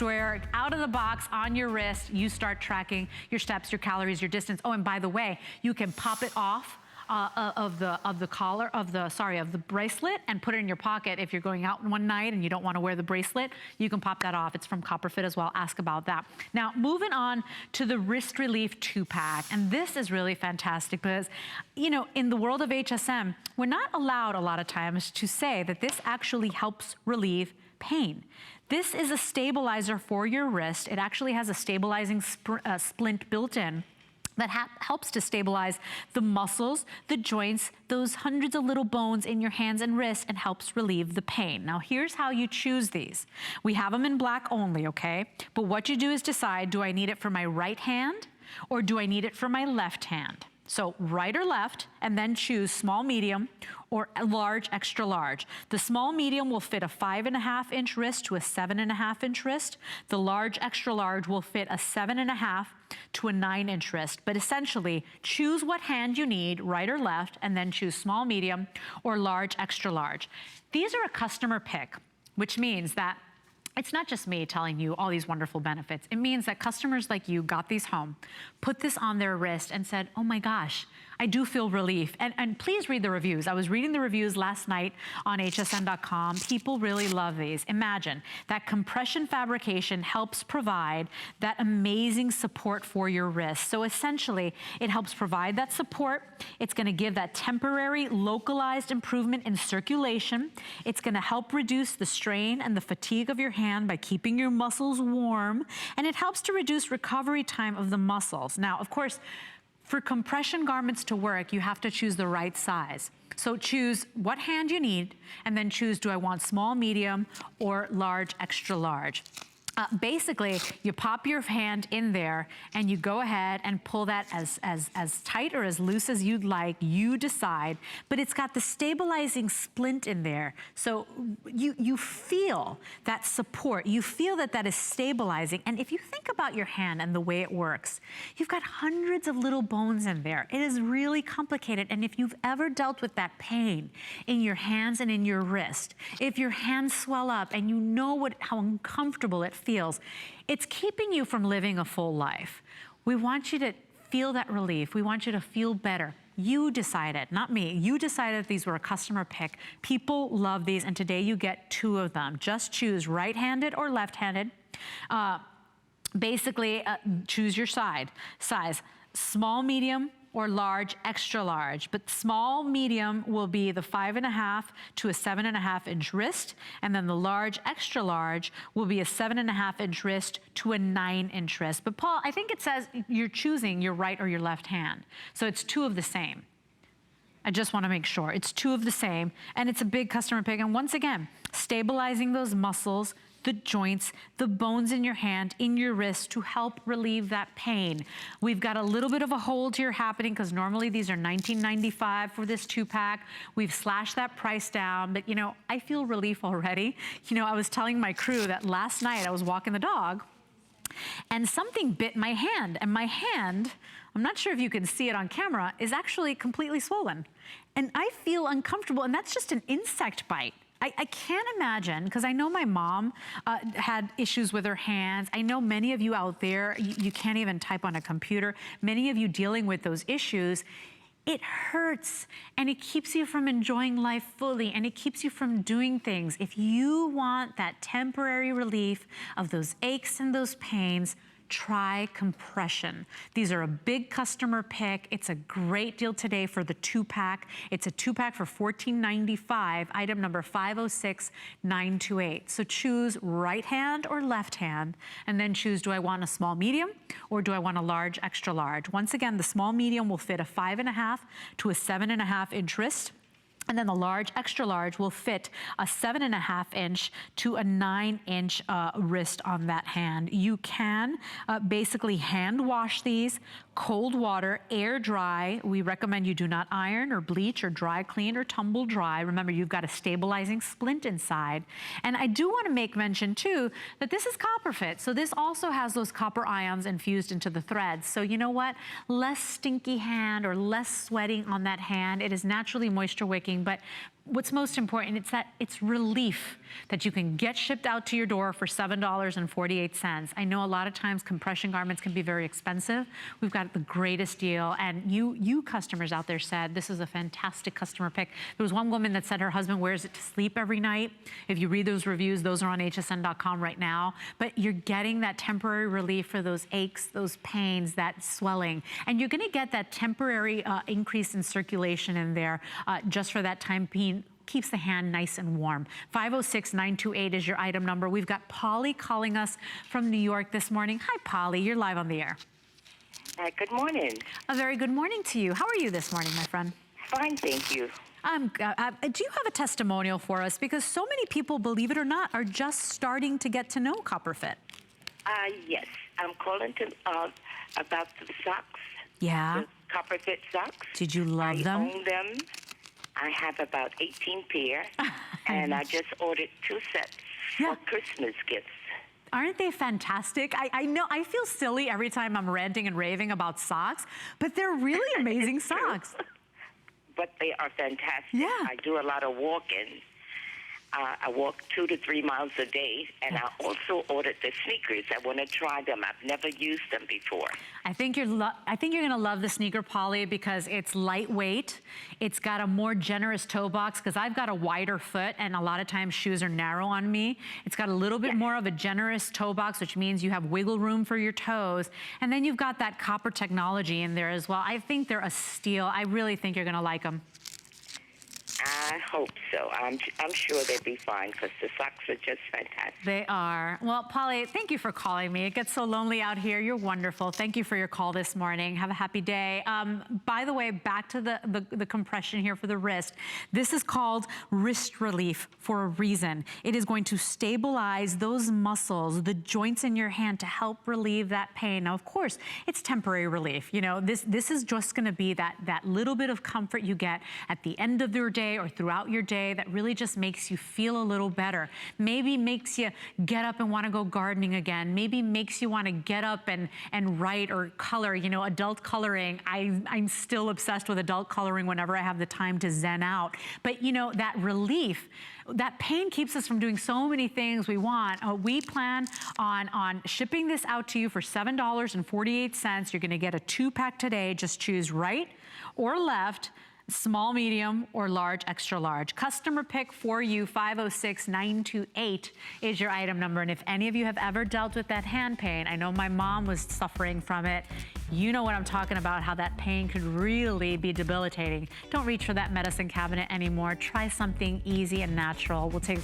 where out of the box on your wrist, you start tracking your steps, your calories, your distance. Oh, and by the way, you can pop it off of the collar, of the bracelet and put it in your pocket. If you're going out one night and you don't want to wear the bracelet, you can pop that off. It's from Copperfit as well. Ask about that. Now, moving on to the Wrist Relief 2-pack. And this is really fantastic because, you know, in the world of HSN, we're not allowed a lot of times to say that this actually helps relieve pain. This is a stabilizer for your wrist. It actually has a stabilizing splint built in that helps to stabilize the muscles, the joints, those hundreds of little bones in your hands and wrists, and helps relieve the pain. Now, here's how you choose these. We have them in black only, okay? But what you do is decide, do I need it for my right hand or do I need it for my left hand? So right or left, and then choose small, medium, or large, extra large. The small medium will fit a 5.5-inch wrist to a 7.5-inch wrist. The large, extra large will fit a 7.5 to a 9-inch wrist. But essentially, choose what hand you need, right or left, and then choose small, medium, or large, extra large. These are a customer pick, which means that it's not just me telling you all these wonderful benefits. It means that customers like you got these home, put this on their wrist and said, oh my gosh, I do feel relief. And please read the reviews. I was reading the reviews last night on hsn.com. People really love these. Imagine that compression fabrication helps provide that amazing support for your wrist. So essentially, it helps provide that support. It's gonna give that temporary, localized improvement in circulation. It's gonna help reduce the strain and the fatigue of your hand by keeping your muscles warm. And it helps to reduce recovery time of the muscles. Now, of course, for compression garments to work, you have to choose the right size. So choose what hand you need, and then choose, do I want small, medium, or large, extra large? Basically, you pop your hand in there and you go ahead and pull that as tight or as loose as you'd like, you decide, but it's got the stabilizing splint in there. So you feel that support, you feel that that is stabilizing. And if you think about your hand and the way it works, you've got hundreds of little bones in there. It is really complicated. And if you've ever dealt with that pain in your hands and in your wrist, if your hands swell up and you know how uncomfortable it feels, it's keeping you from living a full life. We want you to feel that relief. We want you to feel better. You decided, not me, you decided these were a customer pick. People love these, and today you get 2 of them. Just choose right-handed or left-handed. Basically, choose your size. Small, medium, or large, extra large. But small, medium will be the 5.5 to a 7.5-inch wrist, and then the large, extra large will be a 7.5-inch wrist to a 9-inch wrist. But Paul, I think it says you're choosing your right or your left hand. So it's 2 of the same. I just wanna make sure. It's 2 of the same, and it's a big customer pick. And once again, stabilizing those muscles, the joints, the bones in your hand, in your wrist to help relieve that pain. We've got a little bit of a hold here happening because normally these are $19.95 for this 2-pack. We've slashed that price down, but you know, I feel relief already. You know, I was telling my crew that last night I was walking the dog and something bit my hand, and my hand, I'm not sure if you can see it on camera, is actually completely swollen. And I feel uncomfortable, and that's just an insect bite. I can't imagine, because I know my mom had issues with her hands. I know many of you out there, you can't even type on a computer. Many of you dealing with those issues. It hurts, and it keeps you from enjoying life fully, and it keeps you from doing things. If you want that temporary relief of those aches and those pains, try compression. These are a big customer pick. It's a great deal today for the 2-pack. It's a 2-pack for $14.95, item number 506928. So choose right hand or left hand, and then choose, do I want a small medium or do I want a large extra large? Once again, the small medium will fit a 5.5 to a 7.5-inch wrist. And then the large, extra large will fit a 7.5-inch to a 9-inch wrist on that hand. You can basically hand wash these, cold water, air dry. We recommend you do not iron or bleach or dry clean or tumble dry. Remember, you've got a stabilizing splint inside. And I do want to make mention too that this is copper fit. So this also has those copper ions infused into the threads. So you know what? Less stinky hand or less sweating on that hand. It is naturally moisture wicking, but what's most important, it's relief that you can get shipped out to your door for $7.48. I know a lot of times compression garments can be very expensive. We've got the greatest deal, and you customers out there said this is a fantastic customer pick. There was one woman that said her husband wears it to sleep every night. If you read those reviews, those are on hsn.com right now. But you're getting that temporary relief for those aches, those pains, that swelling, and you're gonna get that temporary increase in circulation in there just for that time being. Keeps the hand nice and warm. 506-928 is your item number. We've got Polly calling us from New York this morning. Hi, Polly. You're live on the air. Good morning. A very good morning to you. How are you this morning, my friend? Fine, thank you. Do you have a testimonial for us? Because so many people, believe it or not, are just starting to get to know Copperfit. Yes. I'm calling to about the socks. Yeah. The Copperfit socks. Did you love them? I own them. I have about 18 pair, and I just ordered 2 sets for Christmas gifts. Aren't they fantastic? I know, I feel silly every time I'm ranting and raving about socks, but they're really amazing socks. But they are fantastic. Yeah. I do a lot of walking. I walk 2 to 3 miles a day, and I also ordered the sneakers. I want to try them. I've never used them before. I think you're gonna love the sneaker, Polly, because it's lightweight. It's got a more generous toe box, because I've got a wider foot, and a lot of times shoes are narrow on me. It's got a little bit more of a generous toe box, which means you have wiggle room for your toes. And then you've got that copper technology in there as well. I think they're a steal. I really think you're gonna like them. I hope so. I'm sure they'll be fine, because the socks are just fantastic. They are. Well, Polly, thank you for calling me. It gets so lonely out here. You're wonderful. Thank you for your call this morning. Have a happy day. By the way, back to the compression here for the wrist. This is called wrist relief for a reason. It is going to stabilize those muscles, the joints in your hand, to help relieve that pain. Now, of course, it's temporary relief. You know, this is just going to be that little bit of comfort you get at the end of your day or throughout your day that really just makes you feel a little better. Maybe makes you get up and want to go gardening again. Maybe makes you want to get up and write or color. You know, adult coloring. I'm still obsessed with adult coloring whenever I have the time to zen out. But you know, that relief, that pain keeps us from doing so many things we want. We plan on shipping this out to you for $7.48. You're going to get a 2-pack today. Just choose right or left, small, medium, or large, extra large. Customer pick for you, 506-928 is your item number. And if any of you have ever dealt with that hand pain, I know my mom was suffering from it. You know what I'm talking about, how that pain could really be debilitating. Don't reach for that medicine cabinet anymore. Try something easy and natural. We'll take